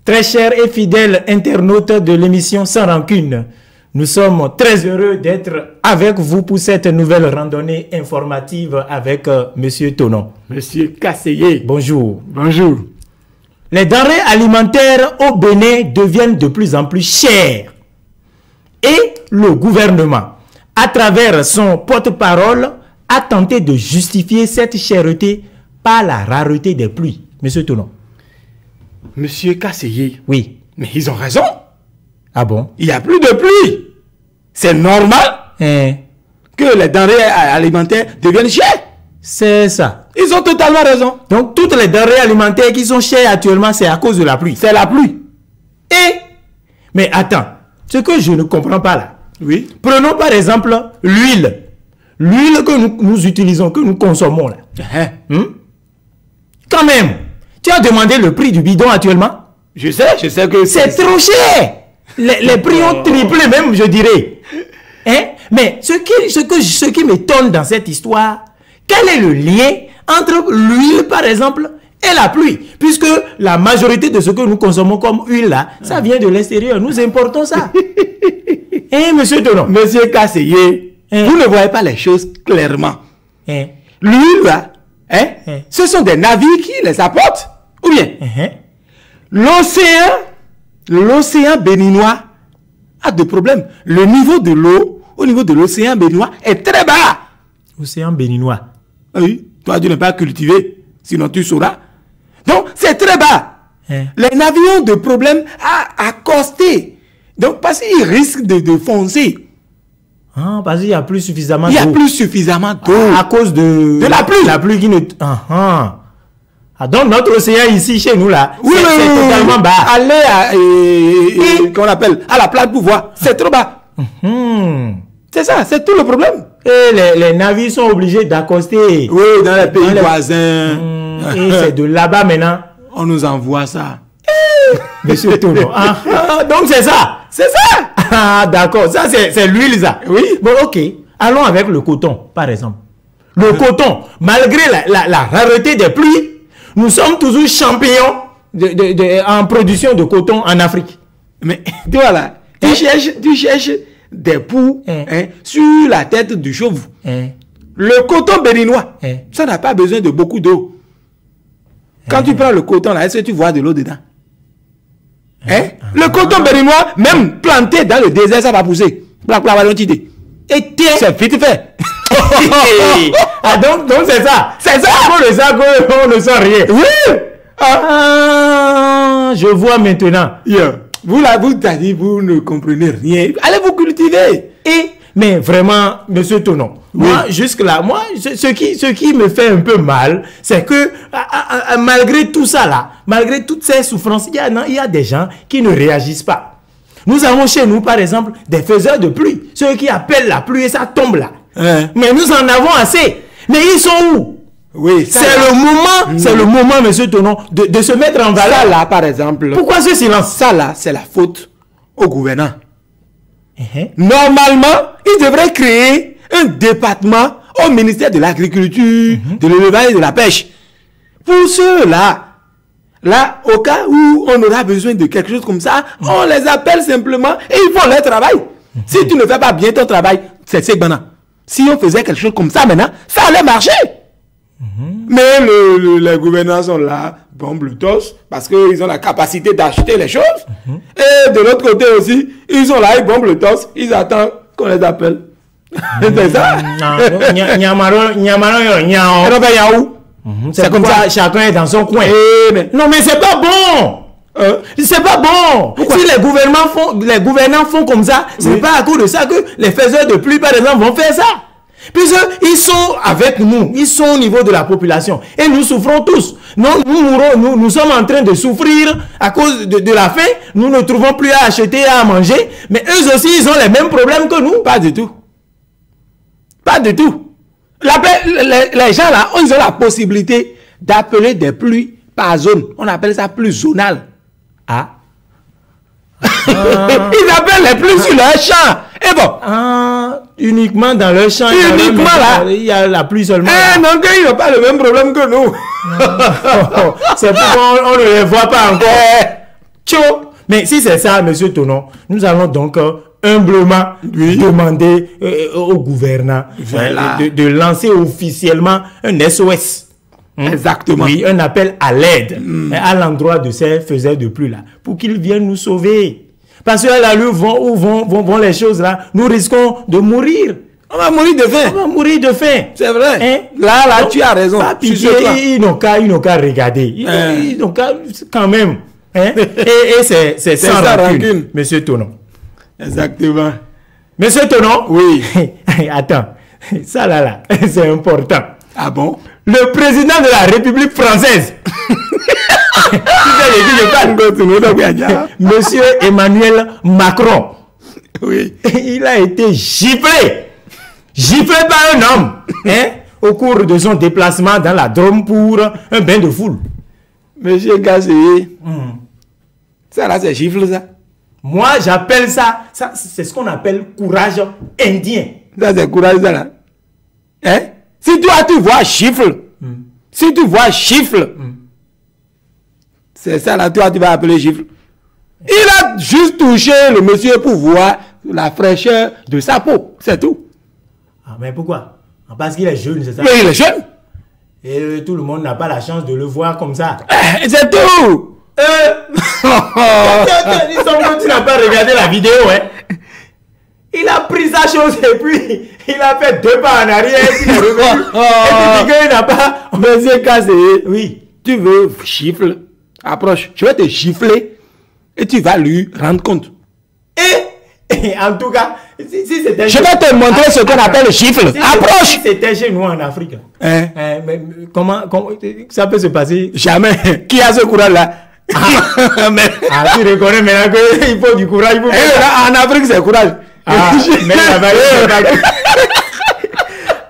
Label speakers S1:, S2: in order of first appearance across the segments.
S1: Très chers et fidèles internautes de l'émission Sans Rancune, nous sommes très heureux d'être avec vous pour cette nouvelle randonnée informative avec Monsieur Tonon.
S2: Monsieur Kasséye.
S1: Bonjour.
S2: Bonjour.
S1: Les denrées alimentaires au Bénin deviennent de plus en plus chères. Et le gouvernement, à travers son porte-parole, a tenté de justifier cette cherté par la rareté des pluies. Monsieur Tonon.
S2: Monsieur Kasséye.
S1: Oui.
S2: Mais ils ont raison.
S1: Ah bon?
S2: Il n'y a plus de pluie. C'est normal que les denrées alimentaires deviennent chères.
S1: C'est ça.
S2: Ils ont totalement raison.
S1: Donc toutes les denrées alimentaires qui sont chères actuellement, c'est à cause de la pluie.
S2: C'est la pluie.
S1: Mais attends, ce que je ne comprends pas là.
S2: Oui.
S1: Prenons par exemple l'huile. L'huile que nous utilisons, que nous consommons là. Quand même, tu as demandé le prix du bidon actuellement?
S2: Je sais que
S1: c'est trop cher. Les prix ont triplé même, je dirais. Mais ce qui m'étonne dans cette histoire, quel est le lien entre l'huile par exemple et la pluie? Puisque la majorité de ce que nous consommons comme huile là, ça vient de l'extérieur. Nous importons ça. Monsieur Tonon.
S2: Monsieur Kasséye, vous ne voyez pas les choses clairement. L'huile là, ce sont des navires qui les apportent. Ou bien, l'océan béninois a des problèmes. Le niveau de l'eau au niveau de l'océan béninois est très bas.
S1: Océan béninois.
S2: Oui, toi tu n'es pas cultivé, sinon tu sauras. Donc c'est très bas. Les navires ont des problèmes à accoster. Donc parce qu'ils risquent de foncer.
S1: Parce qu'il n'y a plus suffisamment d'eau.
S2: Il n'y a plus suffisamment d'eau.
S1: À cause de
S2: la pluie.
S1: La pluie qui ne... donc notre océan ici chez nous là, c'est totalement bas.
S2: Allez qu'on appelle à la plate pour voir, c'est trop bas. C'est ça, c'est tout le problème.
S1: Et les navires sont obligés d'accoster.
S2: Oui, dans les pays voisins.
S1: Et c'est de là-bas maintenant.
S2: On nous envoie ça.
S1: Monsieur Tonon. Donc c'est ça.
S2: C'est ça.
S1: D'accord, ça c'est l'huile ça.
S2: Oui.
S1: Bon, ok. Allons avec le coton, par exemple. Le coton, malgré la rareté des pluies, nous sommes toujours champions en production de coton en Afrique.
S2: Mais toi là, tu cherches des poux sur la tête du chauve. Le coton béninois, ça n'a pas besoin de beaucoup d'eau. Quand tu prends le coton là, est-ce que tu vois de l'eau dedans? Le coton béninois, même planté dans le désert, ça va pousser. C'est vite fait.
S1: Donc c'est ça. C'est ça. On ne sent rien.
S2: Oui.
S1: Je vois maintenant.
S2: Vous ne comprenez rien. Allez vous cultiver.
S1: Mais vraiment, Monsieur Tonon, moi, jusque-là, ce qui me fait un peu mal, c'est que malgré tout ça là, malgré toutes ces souffrances, il y a des gens qui ne réagissent pas. Nous avons chez nous, par exemple, des faiseurs de pluie. Ceux qui appellent la pluie et ça tombe là. Mais nous en avons assez. Mais ils sont où?
S2: Oui,
S1: c'est le moment, Monsieur Tonon, de se mettre en valeur.
S2: Ça là, par exemple.
S1: Pourquoi ce silence?
S2: Ça là, c'est la faute au gouvernant. Normalement, il devrait créer un département au ministère de l'Agriculture, de l'élevage et de la pêche. Pour ceux-là, là, au cas où on aura besoin de quelque chose comme ça, on les appelle simplement et ils font leur travail. Si tu ne fais pas bien ton travail, c'est Segbana. Si on faisait quelque chose comme ça maintenant, ça allait marcher. Mais les gouvernants sont là, bombent le torse, parce qu'ils ont la capacité d'acheter les choses. Et de l'autre côté aussi, ils sont là, ils bombent le torse, ils attendent qu'on les appelle. C'est ça.
S1: C'est comme ça, chacun est dans son coin. Non, mais c'est pas bon. C'est pas bon. Pourquoi? Si les gouvernants font comme ça, c'est pas à cause de ça que les faiseurs de pluie, par exemple, vont faire ça. Puisqu'ils sont avec nous, ils sont au niveau de la population. Et nous souffrons tous. Nous sommes en train de souffrir à cause de la faim. Nous ne trouvons plus à acheter, à manger. Mais eux aussi, ils ont les mêmes problèmes que nous.
S2: Pas du tout. Pas du tout. Les gens là, ils ont la possibilité d'appeler des pluies par zone. On appelle ça pluie zonale. Ils appellent les pluies sur leur champ. Et bon.
S1: Uniquement dans leur champ.
S2: Uniquement là.
S1: Il y a la pluie seulement.
S2: Donc ils n'ont pas le même problème que nous.
S1: C'est pourquoi on ne les voit pas encore. Tcho. Mais si c'est ça, monsieur Tonon, nous allons donc humblement demander au gouvernant de lancer officiellement un SOS.
S2: Exactement.
S1: Oui, un appel à l'aide à l'endroit de ces faiseurs de pluie là, pour qu'ils viennent nous sauver. Parce que là, où vont les choses là, nous risquons de mourir.
S2: On va mourir de faim.
S1: On va mourir de faim.
S2: C'est vrai.
S1: Hein?
S2: Là,
S1: Donc,
S2: tu as raison.
S1: Ils n'ont qu'à regarder. Ils n'ont qu'à quand même. Hein? Et c'est sans rancune, monsieur Tonon.
S2: Exactement.
S1: Monsieur Tonon?
S2: Oui.
S1: Attends, ça là, c'est important.
S2: Ah bon?
S1: Le président de la République française, monsieur Emmanuel Macron,
S2: oui.
S1: Il a été giflé par un homme hein, au cours de son déplacement dans la Drôme pour un bain de foule.
S2: Monsieur Gazé, ça là c'est gifle ça.
S1: Moi j'appelle ça c'est ce qu'on appelle courage indien.
S2: Ça c'est courage ça là. Hein? Si toi tu vois gifle, si tu vois gifle, c'est ça là, toi tu vas appeler gifle. Il a juste touché le monsieur pour voir la fraîcheur de sa peau, c'est tout.
S1: Ah mais pourquoi? Parce qu'il est jeune, c'est ça?
S2: Oui, il est jeune.
S1: Et tout le monde n'a pas la chance de le voir comme ça.
S2: C'est tout.
S1: Tu n'as pas regardé la vidéo, hein? Il a pris sa chose et puis il a fait 2 pas en arrière et puis il est revenu. Et tu dis qu'il n'a pas...
S2: Monsieur Kassé,
S1: oui.
S2: Tu veux gifle, approche, je vais te gifler et tu vas lui rendre compte.
S1: Et en tout cas, si c'était...
S2: Je vais te montrer ce qu'on appelle le gifle. Approche.
S1: Si c'était chez nous en Afrique,
S2: mais
S1: comment ça peut se passer?
S2: Jamais. Qui a ce courage-là?
S1: Tu reconnais maintenant qu'il faut du courage.
S2: En Afrique, c'est courage.
S1: Mais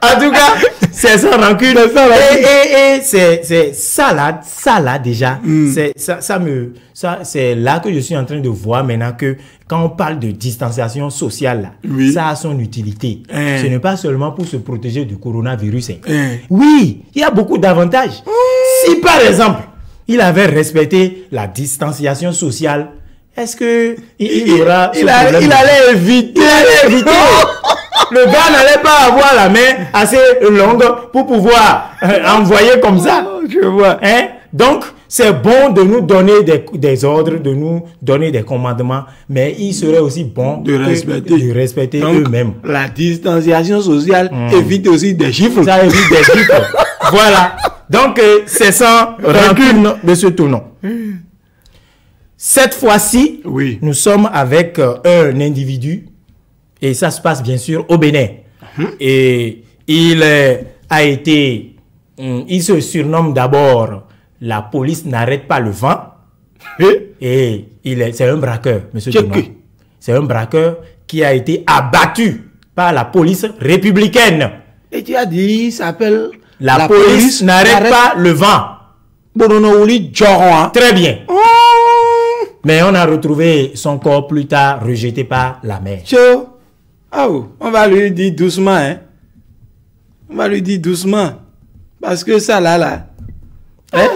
S1: en tout cas, c'est sans rancune. Et c'est ça là déjà. C'est là que je suis en train de voir maintenant que quand on parle de distanciation sociale, là, ça a son utilité. Ce n'est pas seulement pour se protéger du coronavirus. Oui, il y a beaucoup d'avantages. Si par exemple, il avait respecté la distanciation sociale, est-ce que il aura...
S2: Il allait éviter.
S1: Le gars n'allait pas avoir la main assez longue pour pouvoir envoyer comme ça.
S2: Je vois.
S1: Hein? Donc, c'est bon de nous donner des ordres, de nous donner des commandements, mais il serait aussi bon de respecter eux-mêmes.
S2: La distanciation sociale évite aussi des chiffres.
S1: Ça évite des chiffres. Voilà. Donc, c'est sans rancune, monsieur Tonon. Cette fois-ci, nous sommes avec un individu, et ça se passe bien sûr au Bénin. Et il se surnomme d'abord la police n'arrête pas le vent. Et c'est un braqueur, monsieur Tonon. C'est un braqueur qui a été abattu par la police républicaine.
S2: Et tu as dit, il s'appelle...
S1: La police n'arrête pas le vent. Très bien. Mais on a retrouvé son corps plus tard rejeté par la mer.
S2: On va lui dire doucement. Hein? On va lui dire doucement. Parce que ça là. Hein?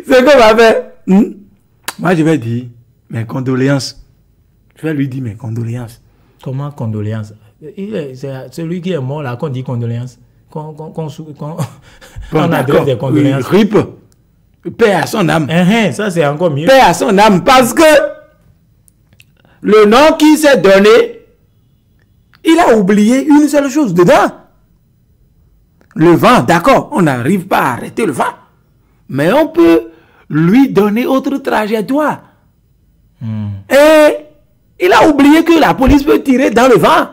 S2: C'est qu'on va faire. Moi, je vais dire mes condoléances. Je vais lui dire mes condoléances.
S1: Comment condoléances? C'est celui qui est mort là qu'on dit condoléances. On adresse des condoléances.
S2: Rip. Paix à son âme.
S1: Ça c'est encore mieux.
S2: Paix à son âme. Parce que le nom qu'il s'est donné, il a oublié une seule chose dedans. Le vent, d'accord, on n'arrive pas à arrêter le vent. Mais on peut lui donner autre trajectoire. Et il a oublié que la police peut tirer dans le vent.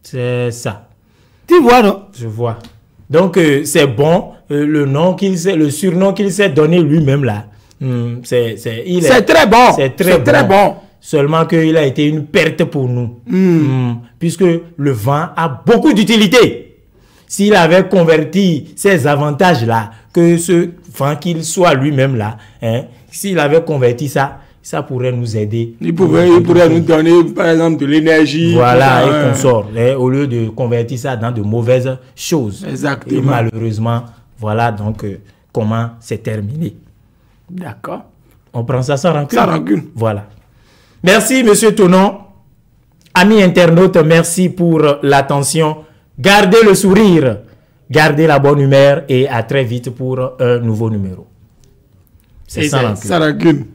S1: C'est ça.
S2: Tu vois, non?
S1: Je vois. Donc, c'est bon. Le surnom qu'il s'est donné lui-même là. C'est
S2: très bon.
S1: C'est très bon. Seulement qu'il a été une perte pour nous. Puisque le vent a beaucoup d'utilité. S'il avait converti ces avantages-là, que ce vent qu'il soit lui-même là, s'il avait converti ça, ça pourrait nous aider.
S2: Il pourrait nous donner, par exemple, de l'énergie.
S1: Voilà, et qu'on sort. Au lieu de convertir ça dans de mauvaises choses.
S2: Exactement.
S1: Et malheureusement, Voilà donc comment c'est terminé.
S2: D'accord.
S1: On prend ça sans rancune.
S2: Sans rancune.
S1: Voilà. Merci, monsieur Tonon. Amis internautes, merci pour l'attention. Gardez le sourire, gardez la bonne humeur et à très vite pour un nouveau numéro. C'est sans rancune.
S2: Sans rancune.